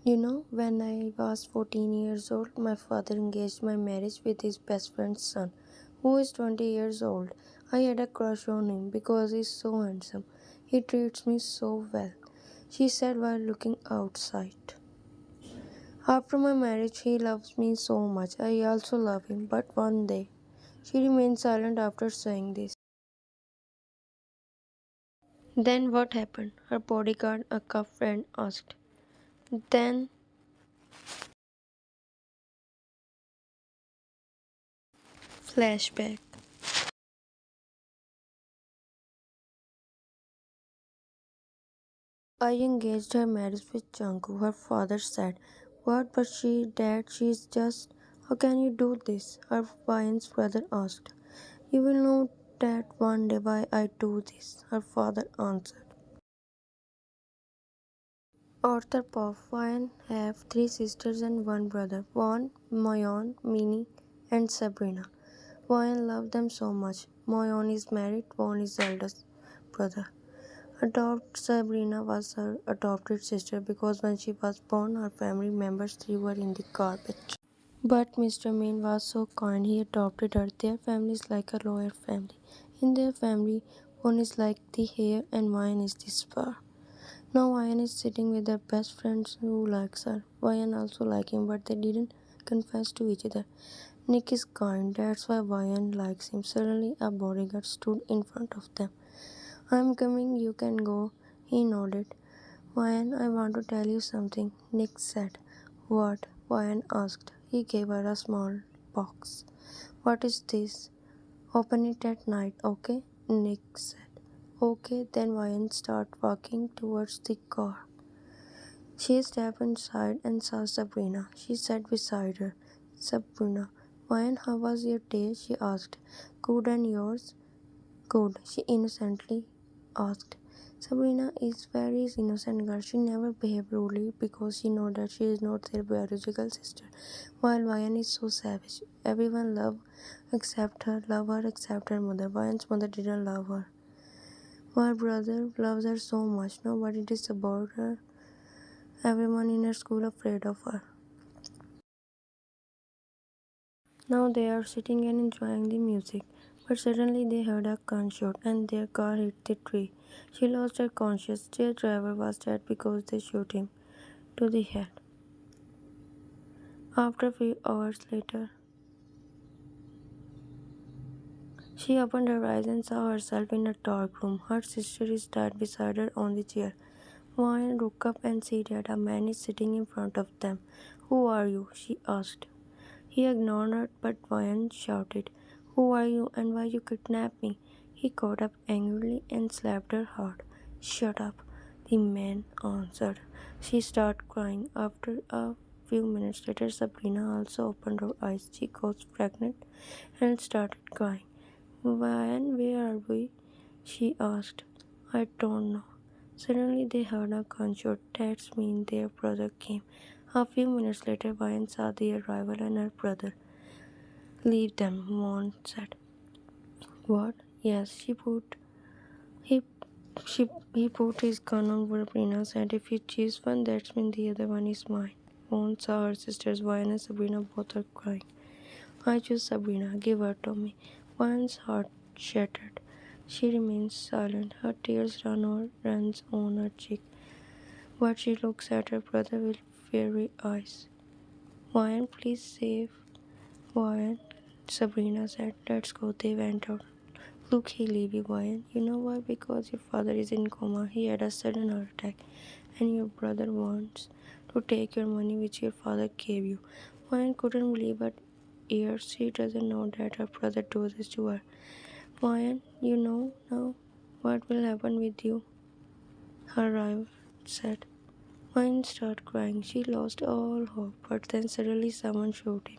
When I was 14 years old, my father engaged my marriage with his best friend's son, who is 20 years old. I had a crush on him because he's so handsome. He treats me so well, she said while looking outside. After my marriage, he loves me so much. I also love him, but one day. She remained silent after saying this. Then what happened? Her bodyguard, a cop friend, asked. Then, flashback. I engaged her marriage with Changu, her father said. What? But dad, she's just. How can you do this? Her Vian's brother asked. You will know that one day why I do this, her father answered. Arthur Pop, Vian have three sisters and one brother, Juan, Mayon, Minnie, and Sabrina. Vian loved them so much. Mayon is married, Juan is eldest brother. Adopt Sabrina was her adopted sister because when she was born, her family members threw her in the garbage. But Mr. Main was so kind, he adopted her. Their family is like a royal family. In their family, one is like the hair and Ryan is the spur. Now Ryan is sitting with her best friends who likes her. Ryan also like him, but they didn't confess to each other. Nick is kind, that's why Ryan likes him. Suddenly, a bodyguard stood in front of them. I'm coming, you can go. He nodded. Ryan, I want to tell you something, Nick said. What? Ryan asked. He gave her a small box. What is this? Open it at night, okay? Nick said. Okay, then Ryan started walking towards the car. She stepped inside and saw Sabrina. She sat beside her. Sabrina, Ryan, how was your day? She asked. Good, and yours? Good, she innocently asked. Sabrina is very innocent girl. She never behaved rudely because she knows that she is not their biological sister. While Ryan is so savage. Everyone love her except her mother. Ryan's mother didn't love her. My brother loves her so much. Nobody is about her. Everyone in her school afraid of her. Now they are sitting and enjoying the music, but suddenly they heard a gunshot and their car hit the tree. She lost her conscience. Their driver was dead because they shot him to the head. After a few hours later, she opened her eyes and saw herself in a dark room. Her sister is dead beside her on the chair. Ryan looked up and saw that a man is sitting in front of them. Who are you? She asked. He ignored her, but Ryan shouted, Who are you and why you kidnapped me? He got up angrily and slapped her hard. Shut up, the man answered. She started crying. After a few minutes later, Sabrina also opened her eyes. She got pregnant and started crying. Ryan, where are we? She asked. I don't know. Suddenly they heard a gunshot. That means their brother came. A few minutes later, Ryan saw the arrival and her brother. Leave them, Vaughn said. What? Yes, he he put his gun on Sabrina's head. If you choose one, that means the other one is mine. Vaughn saw her sisters, Ryan and Sabrina, both are crying. I choose Sabrina. Give her to me. Ryan's heart shattered. She remains silent. Her tears runs on her cheek. But she looks at her brother with fiery eyes. Ryan, please save Ryan. Sabrina said, Let's go. They went out. Look, he leave you, Ryan. You know why? Because your father is in coma. He had a sudden heart attack. And your brother wants to take your money which your father gave you. Ryan couldn't believe her ears. She doesn't know that her brother do this to her. Ryan, you know now what will happen with you, her rival said. Ryan started crying. She lost all hope, but then suddenly someone shot him.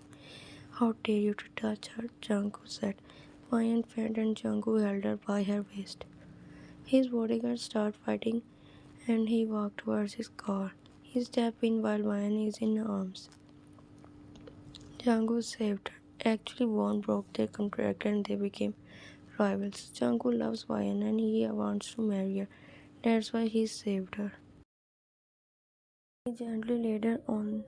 How dare you to touch her? Janko said. Ryan fed and Janko held her by her waist. His bodyguard started fighting and he walked towards his car. He stepped in while Ryan is in arms. Janko saved her. Actually, Vaughn broke their contract and they became rivals. Janko loves Ryan and he wants to marry her. That's why he saved her. He gently laid her on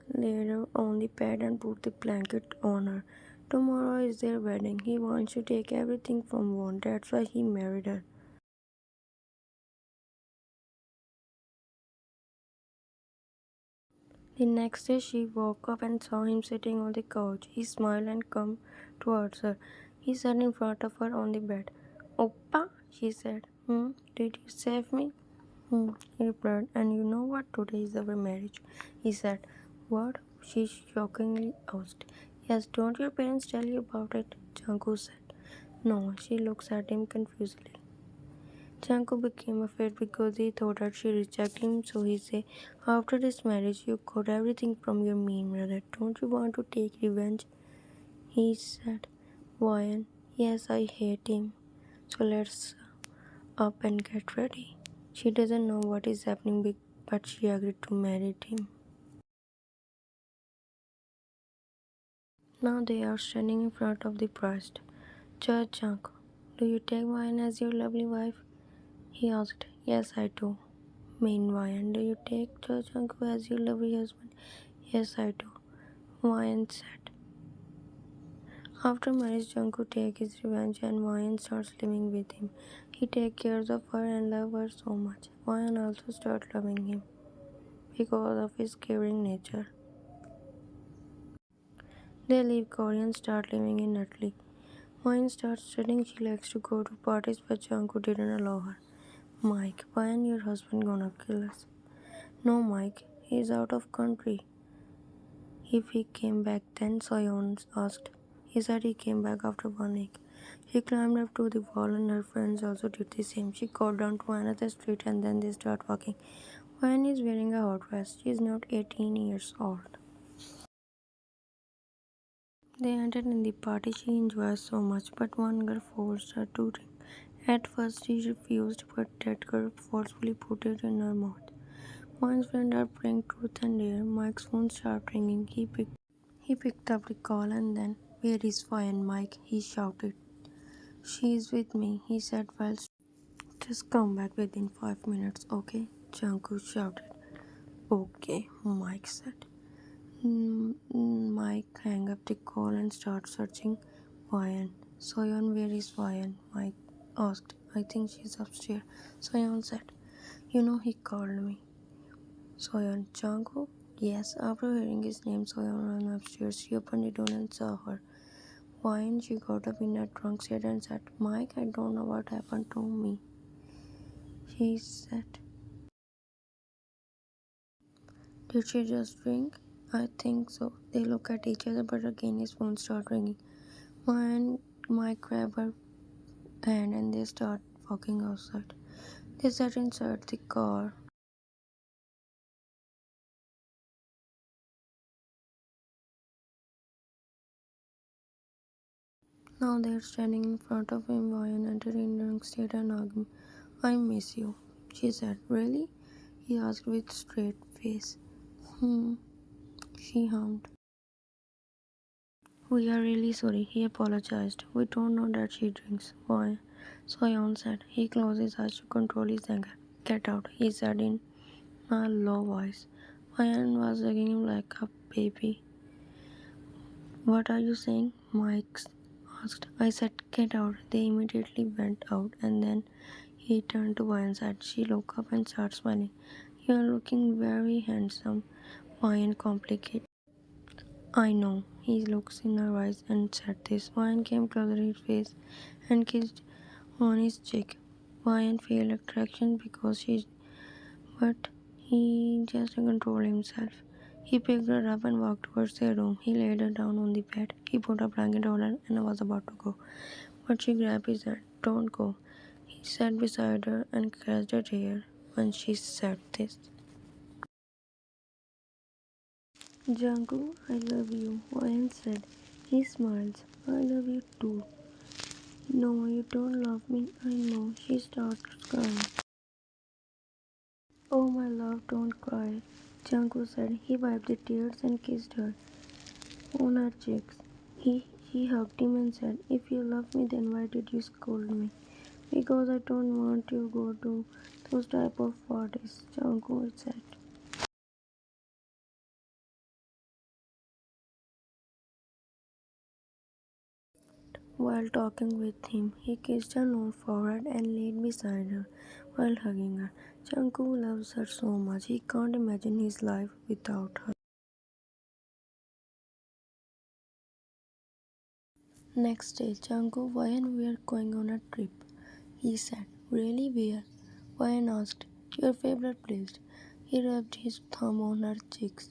the bed and put the blanket on her. Tomorrow is their wedding. He wants to take everything from one. That's why he married her. The next day she woke up and saw him sitting on the couch. He smiled and came towards her. He sat in front of her on the bed. Oppa, she said. Did you save me? He replied. And you know what? Today is our marriage. He said. What? She shockingly asked. Yes, don't your parents tell you about it? Janku said. No, she looks at him confusedly. Janko became afraid because he thought that she rejected him, so he said, after this marriage, you got everything from your mean brother. Don't you want to take revenge? He said, Why? Yes, I hate him. So let's up and get ready. She doesn't know what is happening, but she agreed to marry him. Now they are standing in front of the priest. Judge Janko, do you take wine as your lovely wife? He asked. Yes, I do. Meanwhile, do you take Judge Janko as your lovely husband? Yes, I do. Ryan said. After marriage, Janko takes his revenge and Ryan starts living with him. He takes care of her and loves her so much. Ryan also starts loving him because of his caring nature. They leave Korea and start living in Italy. Ryan starts studying. She likes to go to parties, but Janko didn't allow her. Mike, when your husband gonna kill us? No, Mike, he's out of country. If he came back then, Soyeon asked. He said he came back after 1 week. She climbed up to the wall and her friends also did the same. She got down to another street and then they start walking. Wan is wearing a hot dress. She is not 18 years old. They entered in the party. She enjoys so much, but one girl forced her to drink. At first she refused, but that girl forcefully put it in her mouth. Wan's friends are playing truth and dare. Mike's phone started ringing. He picked up the call and then, where is Fine Mike? He shouted. She is with me, he said while just come back within 5 minutes, okay? Janku shouted. Okay, Mike said. Mike hung up the call and started searching Ryan. Soyeon, where is Ryan? Mike asked. I think she's upstairs. Soyeon said. You know he called me. Soyeon, Janku? Yes, after hearing his name, Soyeon ran upstairs. She opened the door and saw her. Ryan, she got up in a drunk state and said, Mike, I don't know what happened to me. She said, did she just drink? I think so. They look at each other, but again his phone started ringing. Mike grabbed her hand and they start walking outside. They sat inside the car. Now they're standing in front of him. Ryan entered in drunk state and argued. I miss you, she said. Really? He asked with straight face. Hmm, she hummed. We are really sorry, he apologized. We don't know that she drinks. Why? Soyeon said. He closed his eyes to control his anger. Get out, he said in a low voice. Ryan was hugging him like a baby. What are you saying? Mike asked. I said, get out. They immediately went out and then he turned to Ryan and said, she looked up and started smiling. You are looking very handsome. Ryan complicated. I know. He looks in her eyes and said this. Ryan came closer to his face and kissed on his cheek. Ryan felt attraction because she, but he just controlled himself. He picked her up and walked towards their room. He laid her down on the bed. He put a blanket on her and was about to go. But she grabbed his hand. Don't go. He sat beside her and caressed her hair when she said this. Jangu, I love you, Ryan said. He smiles. I love you too. No, you don't love me. I know. She starts crying. Oh, my love, don't cry. Jangu said. He wiped the tears and kissed her on her cheeks. He hugged him and said, if you love me, then why did you scold me? Because I don't want to go to those type of parties, Jangu said. While talking with him, he kissed her on forehead and laid beside her while hugging her. Jungkook loves her so much he can't imagine his life without her. Next day, Jungkook, why and we are going on a trip. He said, really where? Wyan asked, your favorite place. He rubbed his thumb on her cheeks.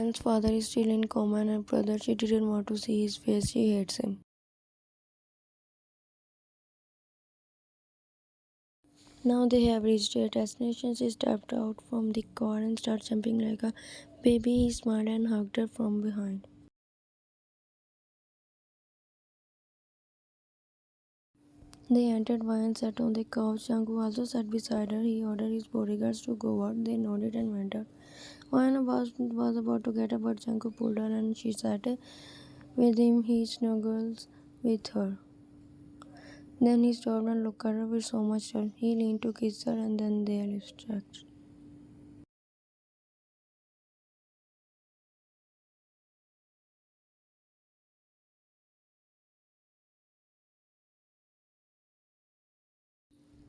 Wyan's father is still in coma and her brother, she didn't want to see his face, she hates him. Now they have reached their destination. She stepped out from the car and started jumping like a baby. He smiled and hugged her from behind. They entered. Wyan sat on the couch. Jungkook also sat beside her. He ordered his bodyguards to go out. They nodded and went out. Wyan was about to get up, but Jungkook pulled her and she sat with him. He snuggles with her. Then he stopped and looked at her with so much love. He leaned to kiss her and then their lips touched.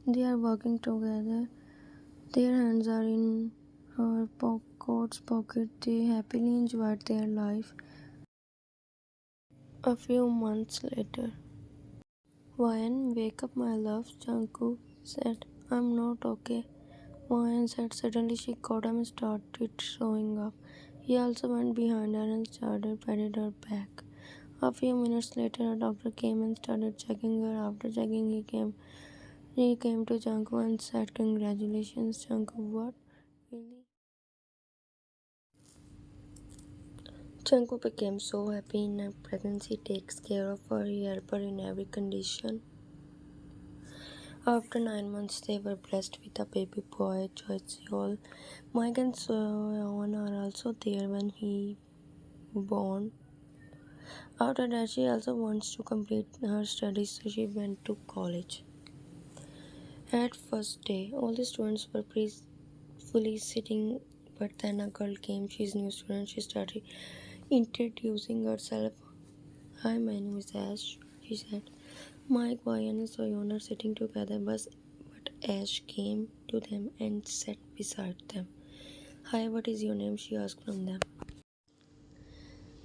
They are walking together. Their hands are in her coat's pocket. They happily enjoyed their life. A few months later, Wyan, wake up, my love, Jungkook said. I'm not okay. Wyan said. Suddenly she caught him and started showing up. He also went behind her and started patting her back. A few minutes later, a doctor came and started checking her. After checking, he came to Jungkook and said, congratulations, Jungkook. What? Really? Jungkook became so happy in her pregnancy, takes care of her, he helped her in every condition. After 9 months, they were blessed with a baby boy, Joseol. Mike and Soyeon are also there when he born. After that, she also wants to complete her studies, so she went to college. At first day, all the students were peacefully sitting, but then a girl came. She's a new student. She started introducing herself. Hi, my name is Ash, she said. Mike, Ryan, and Soyeon are sitting together, but Ash came to them and sat beside them. Hi, what is your name? She asked from them.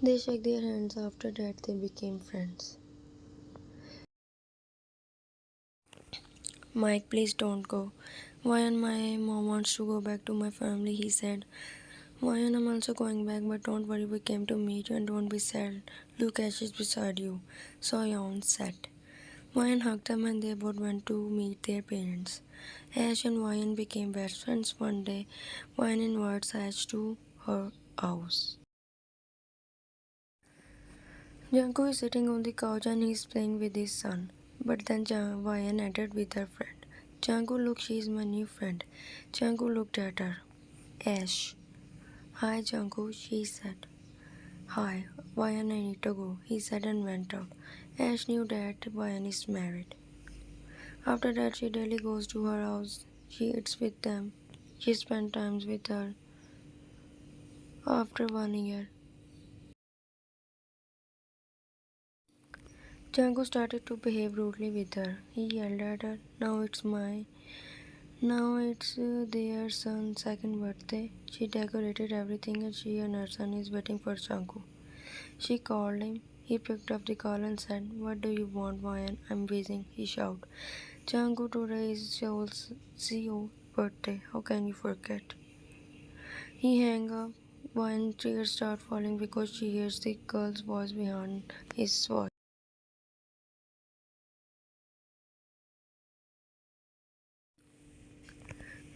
They shook their hands. After that, they became friends. Mike, please don't go. Ryan, my mom wants to go back to my family, he said. Ryan, I'm also going back, but don't worry, we came to meet you and don't be sad. Look, Ash is beside you. Soyeon said. Ryan hugged them and they both went to meet their parents. Ash and Ryan became best friends. One day, Ryan invites Ash to her house. Jungkook is sitting on the couch and he's playing with his son. But then Ryan entered with her friend. Jungkook, look, she's my new friend. Jungkook looked at her. Ash. Hi, Jungkook, she said. Hi, Ryan, I need to go, he said and went out. Ash knew that Ryan is married. After that, she daily goes to her house. She eats with them. She spent times with her. After 1 year, Django started to behave rudely with her. He yelled at her, Now it's their son's second birthday. She decorated everything and she and her son is waiting for Django. She called him. He picked up the call and said, What do you want, Ryan? I'm busy, he shouted. Django, today is Seoul's CEO birthday. How can you forget? He hung up when tears start falling because she hears the girl's voice behind his voice.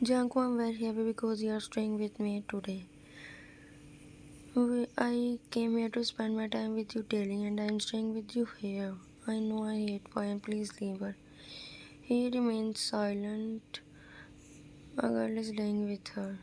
Janko, I'm very happy because you are staying with me today. I came here to spend my time with you daily and I am staying with you here. I know I hate Poem, please leave her. He remains silent. A girl is laying with her.